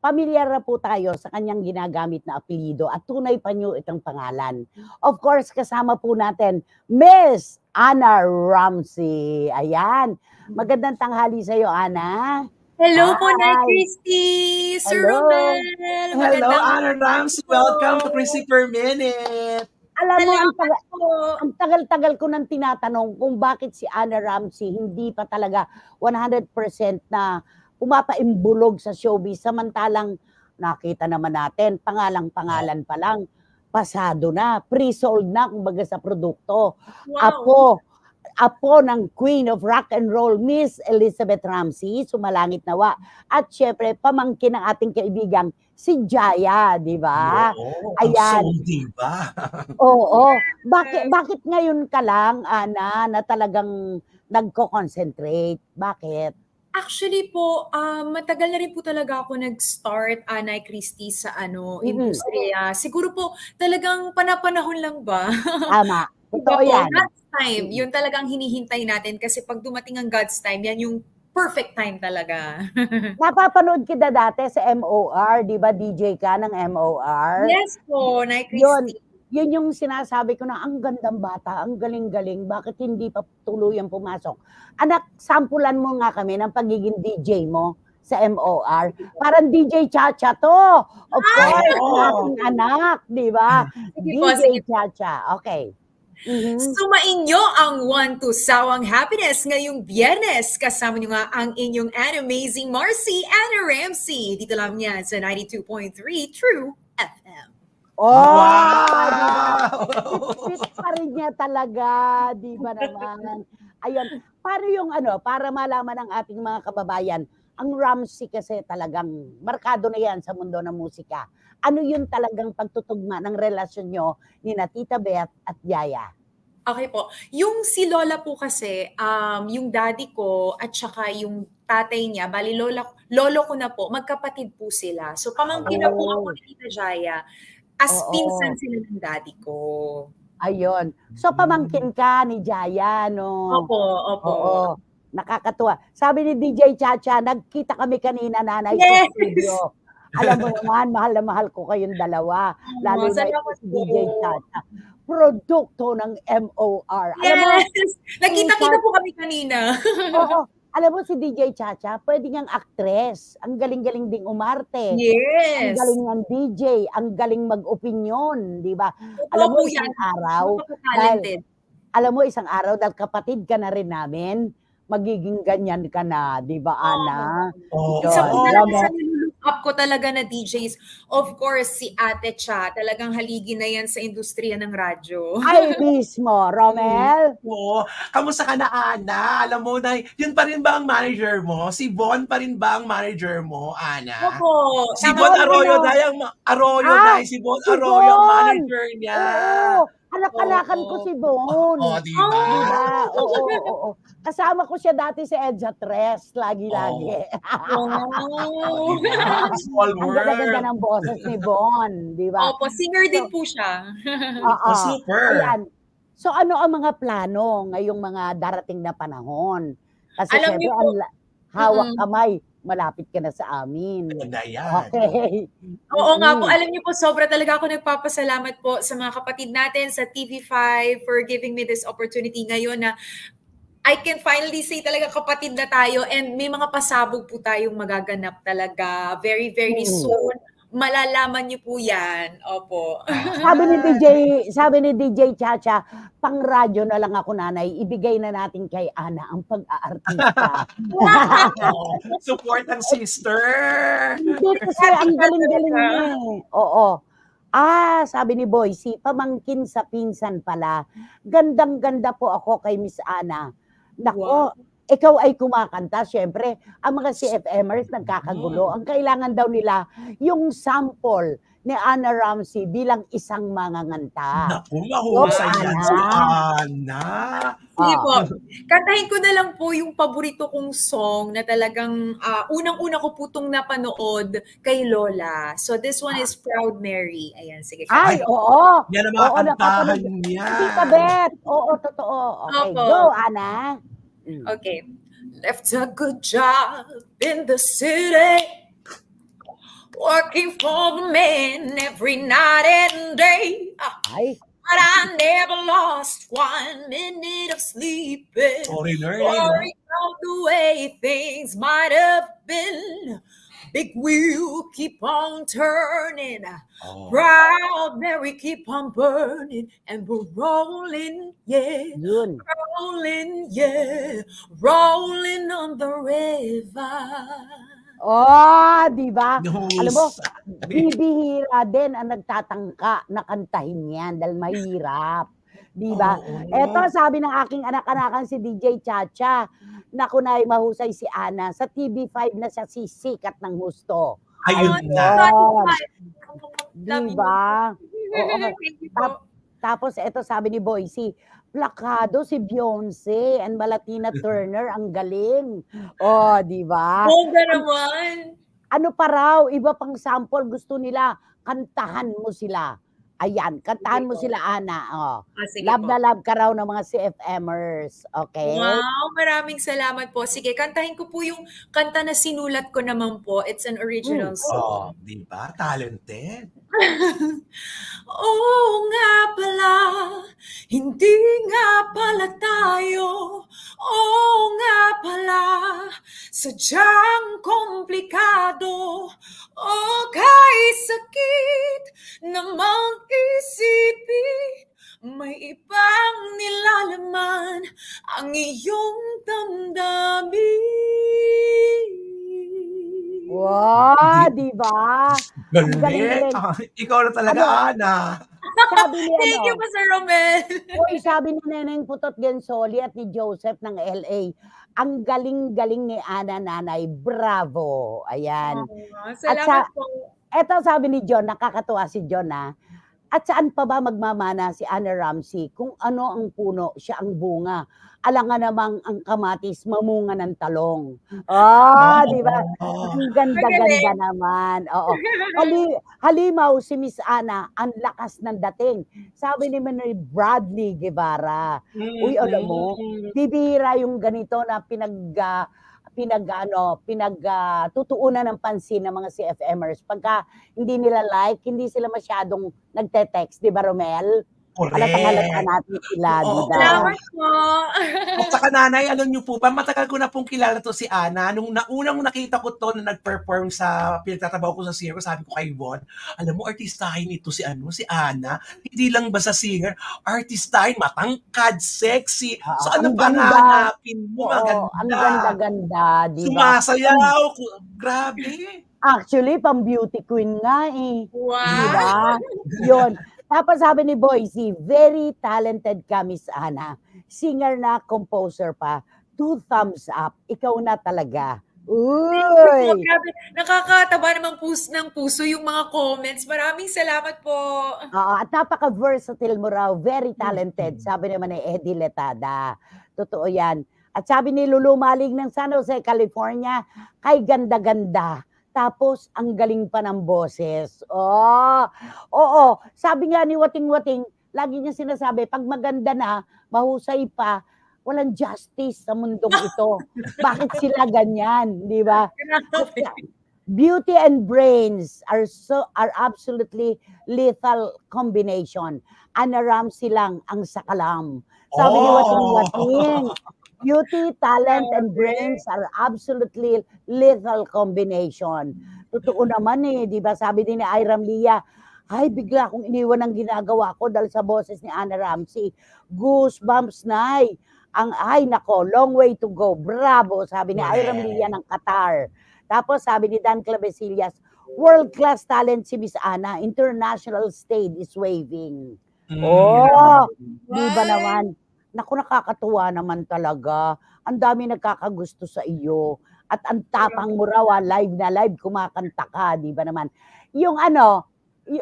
pamilyar na po tayo sa kanyang ginagamit na apelyido at tunay pa niyo itong pangalan. Of course, kasama po natin Miss Ana Ramsey. Ayan. Magandang tanghali sa iyo, Ana. Hello po, Nay Hi. Christy! Sir Hello. Romel! Hello, Magandang Ana Ramsey. Welcome to Chrissy Per Minute. Alam mo, Salamat po. ang tagal-tagal ko nang tinatanong kung bakit si Ana Ramsey hindi pa talaga 100% na pumapaimbulog sa showbiz. Samantalang nakita naman natin, pangalang-pangalan pa lang, pasado na, pre-sold na, kumbaga sa produkto. Wow! Apo ng Queen of Rock and Roll, Miss Elizabeth Ramsey, sumalangit nawa. At syempre, pamangkin ng ating kaibigang si Jaya, di ba? Oo, Ayan. ang soul diba? Oo. Bakit ngayon ka lang, Ana, na talagang nagko-concentrate? Bakit? Actually po, matagal na rin po talaga ako nag-start, Nay Christy, sa industriya. Siguro po, talagang panapanahon lang ba? Tama. Totoo Diba po, yan. God's time, yun talagang hinihintay natin kasi pag dumating ang God's time, yan yung perfect time talaga. Napapanood kita dati sa MOR, di ba? DJ ka ng MOR. Yes po, Nay Yun, Christy. yun yung sinasabi ko na ang gandang bata, ang galing-galing, bakit hindi pa tuluyang pumasok? Anak, sampulan mo nga kami ng pagiging DJ mo sa MOR. Parang DJ Chacha to. Of course, ang ating anak, di ba? Sige po, DJ sige. Chacha. Okay. Sumainyo ang One to Sawang Happiness ngayong Biyernes. Kasama nyo nga ang inyong amazing Marcy, Ana Ramsey. Dito lang yan sa 92.3 True FM. Oh, Wow! di ba? Fit pa rin niya talaga, di ba naman? Ayun, para malaman ng ating mga kababayan, ang Ramsey kasi talagang markado na yan sa mundo ng musika. Ano yun talagang pagtutugma ng relasyon nyo ni na Tita Beth at Yaya? Okay po. Yung si Lola po kasi, yung daddy ko at saka yung tatay niya, bali lolo ko na po, magkapatid po sila. So pamangkin na po ako ni Tita Jaya. As Oo. pinsan sila ng daddy ko. Ayun. So, pamangkin ka ni Jaya, no? Opo, opo. Oo. Nakakatuwa. Sabi ni DJ Chacha, nagkita kami kanina, nanay, sa Yes! studio. Alam mo naman, mahal na mahal ko kayong dalawa. Lalo na ito Salamat si DJ po. Chacha. Produkto ng MOR. Alam mo, Yes! Nagkita-kita po kami kanina. oo. Alam mo si DJ Chacha, pwede niyang actress. Ang galing-galing ding umarte. Ang Yes! galing ng DJ, ang galing mag-opinyon, di ba? Totoo Alam mo, po isang yan. araw, Napaka-talented. alam mo, isang araw, dahil kapatid ka na rin namin, magiging ganyan ka na, di ba, Ana? Oo. Isa po Yun. talaga sa nilook up ko talaga na DJs, of course, si Ate Cha, talagang haligi na yan sa industriya ng radyo. Ay, mismo, Romel. Oo. Kamusta ka na, Ana? Alam mo na, yun pa rin ba ang manager mo? Si Bon pa rin ba ang manager mo, Ana? Opo. Si Bon Tama Arroyo, naman. Arroyo, Ah, si Bon si Arroyo ang Bon! manager niya. Oo, anak-anakan ko si Bon. Oo, di ba? Diba? Oo. Kasama ko siya dati sa Edsa Tres, lagi-lagi. Wow. Diba? Small Ang ganda-ganda world. ng boses ni Bon, di ba? Opo, singer din po siya. Oo. Super. Ayan. So ano ang mga plano ngayong mga darating na panahon? Kasi Alam syempre, niyo po, hawak kamay, malapit ka na sa amin. Ganda yan. Okay. oo nga po, alam niyo po, sobra talaga ako nagpapasalamat po sa mga kapatid natin sa TV5 for giving me this opportunity ngayon na I can finally say talaga kapatid na tayo and may mga pasabog po tayong magaganap talaga. Very, very soon. Malalaman niyo po yan. Opo. Sabi ni DJ Chacha, pang radyo na lang ako, nanay, ibigay na natin kay Ana ang pag-aartista. Support ang sister. Hindi kasi ang galing-galing niya eh. Oo. Sabi ni Boycie, pamangkin sa pinsan pala. Gandang-ganda po ako kay Miss Ana. Nako, ikaw ay kumakanta, syempre, ang mga CFMers nagkakagulo. Ang kailangan daw nila, yung sample ni Ana Ramsey bilang isang manganganta. Naku, mahusay yan si Ana. Sige po. Kantahin ko na lang po yung paborito kong song na talagang unang-una ko po itong napanood kay Lola. So this one is Proud Mary. Ayan, sige. Ay, oo. Yan ang mga Oo, kantahan napapanood. niya. Tita Beth. Oo, totoo. Okay, Opo. go, Ana. Okay. Left a good job in the city. working for the man every night and day. Ay, But I never lost 1 minute of sleeping, Foreigner, eh, no? worrying about the way things might have been. Big wheel keep on turning, Oh. proud Mary keep on burning, and we're rolling, yeah, yun. rolling, yeah, rolling on the river. Oh, di ba? Alam mo, Nahusay. bibihira din ang nagtatangka na kantahin yan dahil mahirap. Di ba? Oo. Eto, sabi ng aking anak-anakan si DJ Chacha, naku na mahusay si Ana. Sa TV5 na siya sisikat ng husto. Ayun na. Di ba? Oo. Thank you po. Tapos eto sabi ni Boycie, plakado si Beyonce and Malatina Turner, ang galing. Oh, di ba? Bongga naman. Ano pa raw, iba pang sample gusto nila, kantahan mo sila. Ayan, kantahan Sige mo po. sila, Ana. Oh. Sige Love po. na love ka raw ng mga CFMers. Okay? Wow, maraming salamat po. Sige, kantahin ko po yung kanta na sinulat ko naman po. It's an original Oh, song. di ba? Talented. Oo nga pala, hindi nga pala tayo. Oo nga pala, sadyang komplikado. O kahit sakit namang isipin, may ibang nilalaman ang iyong damdamin. Wow, di ba? Ang Galing. galing-galing. Ikaw na talaga, Ana. Sabi ni Thank you ano, po, Sir Romel. Uy, sabi ni Neneng Putot Gensoli at ni Joseph ng LA, ang galing-galing ni Ana Nanay. Bravo. Ayan. Salamat po. Eto sabi ni John, nakakatuwa si John At saan pa ba magmamana si Ana Ramsey kung ano ang puno, siya ang bunga. Alangan namang ang kamatis, mamunga ng talong. Di ba? Oh. Ang ganda-ganda naman. Oo. Halimaw si Miss Ana, ang lakas ng dating. Sabi ni Manoy Bradley Guevara. Uy, alam mo, bibihira yung ganito na pinagtutuunan ng pansin ng mga CFMers. Pagka hindi nila like, hindi sila masyadong nagte-text, di ba, Romel? Halata natin sila, di ba? Salamat po. At saka nanay, alam niyo po ba, matagal ko na pong kilala to si Ana. Nung unang nakita ko to na nag-perform sa pinagtatrabaho ko sa circus, sabi ko kay Von, alam mo, artistahin ito si Ana. Hindi lang ba sa singer, artistahin, matangkad, sexy. So ano ang pa ganda. hanapin mo? Oo, Maganda. ang ganda-ganda, di ba? Sumasayaw. Grabe. Actually, pang beauty queen nga eh. Wow. Di ba? Yun. Tapos sabi ni Boycie, very talented ka, Miss Ana. Singer na, composer pa. 2 thumbs up. Ikaw na talaga. Uy! Grabe, nakakataba namang ng puso yung mga comments. Maraming salamat po. At napaka-versatile mo raw. Very talented. Sabi naman ni Eddie Letada. Totoo yan. At sabi ni Lulu Maling ng San Jose, California, kay ganda-ganda. Tapos, ang galing pa ng boses. Oo. Sabi nga ni Wating-Wating, lagi niya sinasabi, pag maganda na, mahusay pa, walang justice sa mundong ito. Bakit sila ganyan? Di ba? Beauty and brains are absolutely lethal combination. Ana Ramsey lang ang sakalam. Sabi ni Wating-Wating, beauty, talent, and brains are absolutely lethal combination. Totoo naman di ba? Sabi din ni Iram Lia, ay, bigla akong iniwan ang ginagawa ko dahil sa boses ni Ana Ramsey. Goosebumps, Nay. Nako, long way to go. Bravo, sabi ni Iram Lia ng Qatar. Tapos sabi ni Dan Clavesillas, world-class talent si Miss Ana. International stage is waving. Di ba naman? Naku, nakakatuwa naman talaga. Ang dami nagkakagusto sa iyo. At ang tapang mo raw, live na live, kumakanta ka, di ba naman? Yung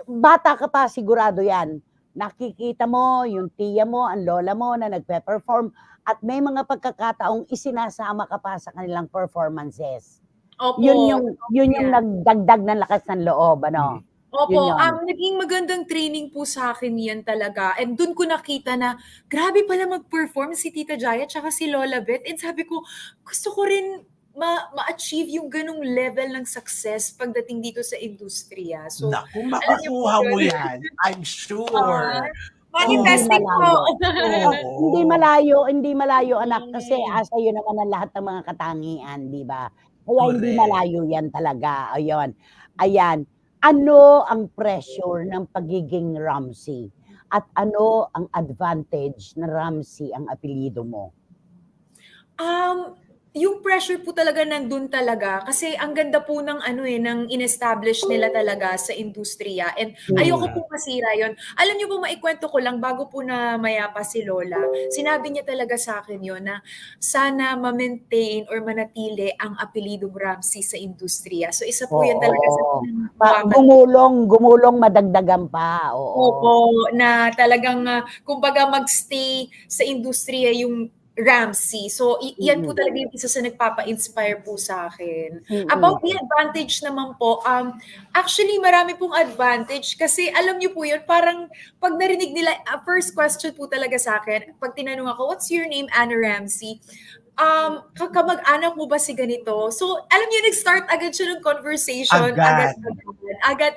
bata ka pa, sigurado yan. Nakikita mo, yung tiya mo, ang lola mo na nagpe-perform, at may mga pagkakataong isinasama ka pa sa kanilang performances. Opo. Yun yung nagdagdag ng lakas ng loob, ano? Opo, naging magandang training po sa akin yan talaga. And dun ko nakita na, grabe pala mag-perform si Tita Jaya tsaka si Lola Beth. And sabi ko, gusto ko rin ma-achieve yung ganung level ng success pagdating dito sa industriya. So, Naku, alam niyo po makukuha mo yun. yan. I'm sure. Hindi Manifesting po. malayo. Oo. Hindi malayo anak kasi asa yun naman ang lahat ng mga katangian, di ba? Kaya hindi Correct. malayo yan talaga. Ayun. Ayan. Ano ang pressure ng pagiging Ramsey? At ano ang advantage na Ramsey ang apelyido mo? Yung pressure po talaga nandun talaga kasi ang ganda po ng ng in-establish nila talaga sa industriya and ayoko po masira yon. Alam niyo po, maikwento ko lang bago po na mayapa si Lola, sinabi niya talaga sa akin yon na sana ma-maintain or manatili ang apelidong Ramsey sa industriya. So isa po yan talaga sa Oo. pinananawagan Gumulong madagdagan pa. Oo. Opo, na talagang kumbaga magstay sa industriya yung Ramsey. So, yan po talaga yung isa sa nagpapa-inspire po sa akin. About the advantage naman po, actually marami pong advantage kasi alam niyo po yun, parang pag narinig nila, first question po talaga sa akin, pag tinanong ako, what's your name, Anna Ramsey? Kamag-anak mo ba si ganito? So, alam niyo, nag-start agad siya ng conversation. Agad.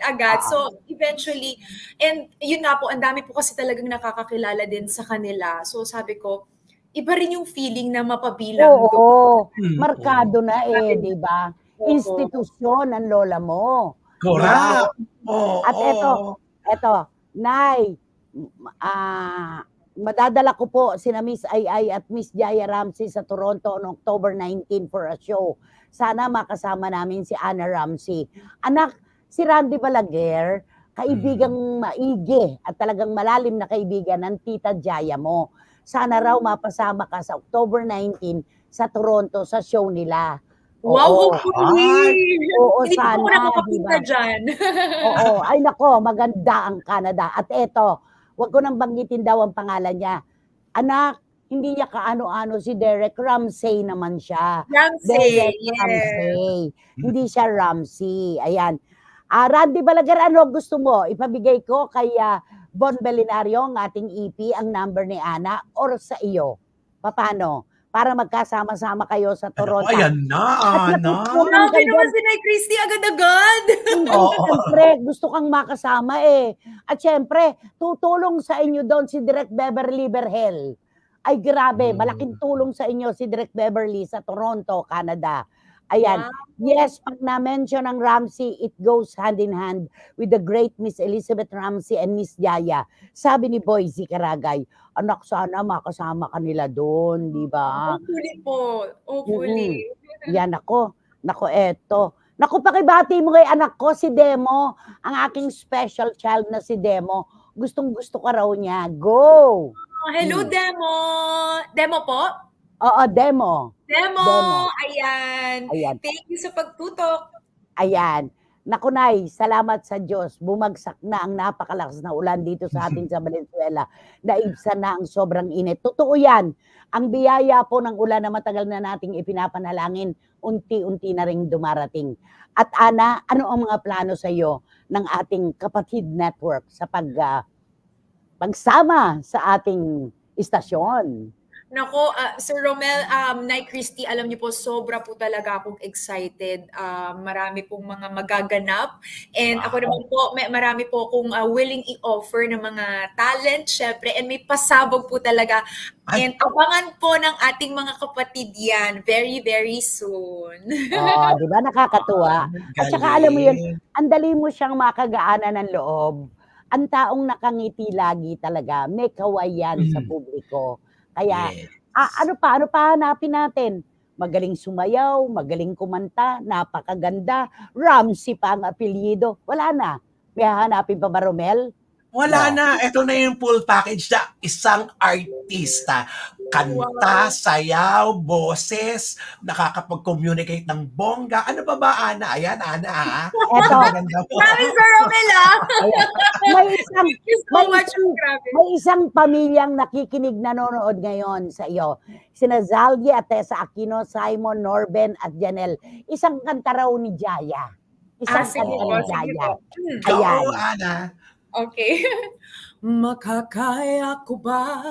Agad. So, eventually, and yun nga po, ang dami po kasi talagang nakakakilala din sa kanila. So, sabi ko, iba rin yung feeling na mapabilang doon. Oo. Markado na di ba? Opo. Institusyon ang lola mo. Correct. Oo. At eto, Nay, madadala ko po sina Miss Ay at Miss Jaya Ramsey sa Toronto on October 19 for a show. Sana makasama namin si Anna Ramsey. Anak, si Randy Balaguer, kaibigang maigi at talagang malalim na kaibigan ng tita Jaya mo. Sana raw mapasama ka sa October 19 sa Toronto sa show nila. Wow, hopefully! Oo, Hindi sana, po ako nakakapunta diba? dyan. Oo, ay nako, maganda ang Canada. At eto, wag ko nang banggitin daw ang pangalan niya. Anak, hindi niya kaano-ano si Derek Ramsey naman siya. Ramsey, Derek yes. Ramsey. Hindi siya Ramsey. Ayan. Randy Balaguer, ano gusto mo? Ipabigay ko kay Bon Belinario, ang ating EP, ang number ni Ana, or sa iyo? Paano? Para magkasama-sama kayo sa Toronto. Ayan na, Ana. Grabe naman si Nay Christy, agad-agad. Siyempre, gusto kang makasama At siyempre, tutulong sa inyo doon si Direk Beverly Berhel. Ay grabe, malaking tulong sa inyo si Direk Beverly sa Toronto, Canada. Ayan. Wow. Yes, pag na-mention ang Ramsey, it goes hand in hand with the great Miss Elizabeth Ramsey and Miss Jaya. Sabi ni Boyzie Karagay, anak, sana makasama kanila doon, di ba? Hopefully po. Hopefully. Yan ako. Nako, eto. Naku, pakibati mo kay anak ko, si Demo. Ang aking special child na si Demo. Gustong-gusto ka raw niya. Go! Hello, Demo. Demo po? Oo, Demo. Demo. Ayan. Ayan. Thank you sa pagtutok. Ayan. Naku, Nay, salamat sa Diyos. Bumagsak na ang napakalakas na ulan dito sa atin sa Valenzuela. Naibsan na ang sobrang init. Totoo yan. Ang biyaya po ng ulan na matagal na nating ipinapanalangin, unti-unti na ring dumarating. At Ana, ano ang mga plano sa iyo ng ating kapatid network sa pagsama sa ating istasyon? Nako, Sir Romel, Nay Christy, alam niyo po, sobra po talaga akong excited. Marami pong mga magaganap. And ako naman po, marami po akong willing i-offer ng mga talent, syempre. And may pasabog po talaga. And abangan po ng ating mga kapatid yan very, very soon. Di ba? Nakakatuwa. At saka alam mo yun, ang dali mo siyang makagaanan ng loob. Ang taong nakangiti lagi talaga, may kawayan sa publiko. Kaya, ano pa hanapin natin? Magaling sumayaw, magaling kumanta, napakaganda, Ramsey pa ang apelyido. Wala na. May hahanapin pa ba, Romel? Wala na. Ito na yung full package na isang artista. Kanta, sayaw, boses, nakakapag-communicate ng bongga. Ano pa ba, Ana? Ayan, Ana, ha? Eto. Maraming Sir Romel, Thank you so much. May isang pamilyang nakikinig, nanonood ngayon sa iyo. Sina Zaldi at Tessa Aquino, Simon, Norben at Janelle. Isang kanta raw ni Jaya. Isang kanta ni Jaya. Ayan. Ana. Okay. Makakaya ko ba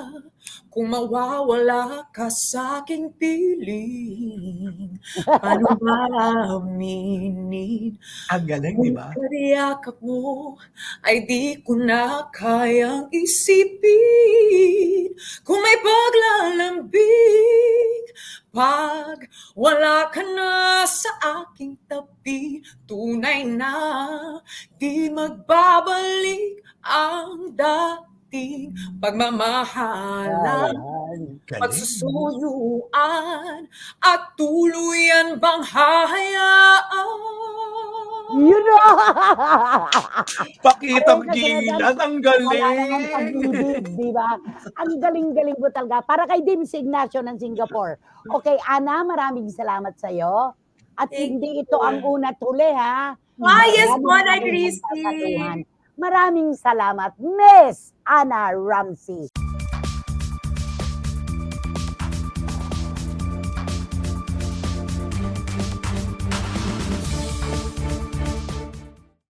Kung mawawala ka sa aking piling, paano maaminin? Ang galing, di Kung ba? kariyakap mo ay di ko na kayang isipin. Kung may paglalambing, pag wala ka na sa aking tabi, tunay na di magbabalik ang dating pagmamahalan, Galing. pagsusuyuan, at tuluyan bang hahayaan? Yun na! Pakitang Ayun, kasi gilas, ang wala namang galing. pag-ibig, di ba? Ang galing-galing mo talaga. Para kay Dims Ignacio ng Singapore. Okay, Ana, maraming salamat sa'yo. At Thank hindi you ito po. ang una tuli, ha? Yes po, Nay Maraming Christy. nagkakatuhan. Maraming salamat, Miss Ana Ramsey.